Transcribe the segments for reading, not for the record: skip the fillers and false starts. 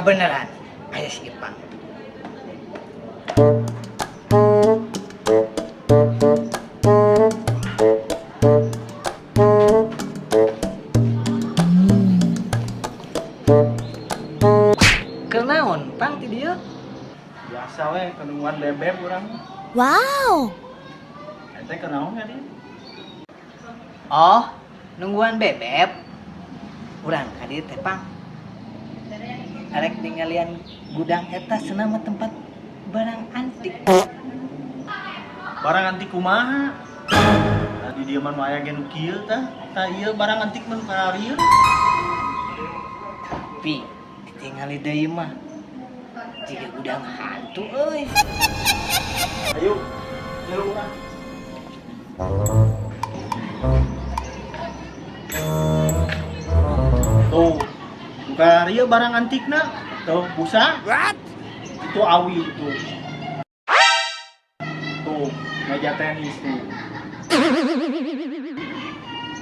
Kabeneran aya si Ipang. Kenaon Pang ti dieu? Biasa we kenungan bebek urang. Wow. Eta kenaon ya dia? Oh, nungguan bebek. Urang ka dieu teh Pang. Arek tinggalian gudang eta senama tempat barang antik. Barang antik kumaha? Tadi dia mah aya ge nu kieu tah. Tah ieu barang antik mun kararieu. Tapi ditingali deui mah jiga gudang hantu euy. Ayo, jalan urang. Tuh, bukan ieu barang antikna. Tuh, busa. What? Itu awi itu. Tuh, meja tenis tuh.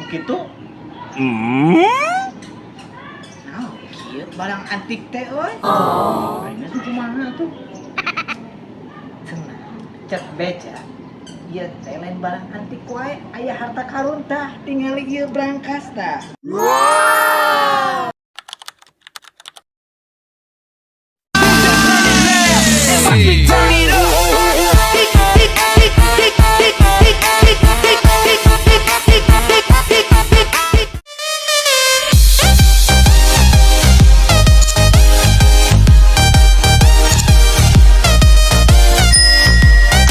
Begitu? Nah, kieu barang antik teh euy. Ayeuna tuh kumaha tuh? Cenah, cek beca. Ieu teh lain barang antik wae, aya harta karun tah tingali ieu brankas tah. Wow.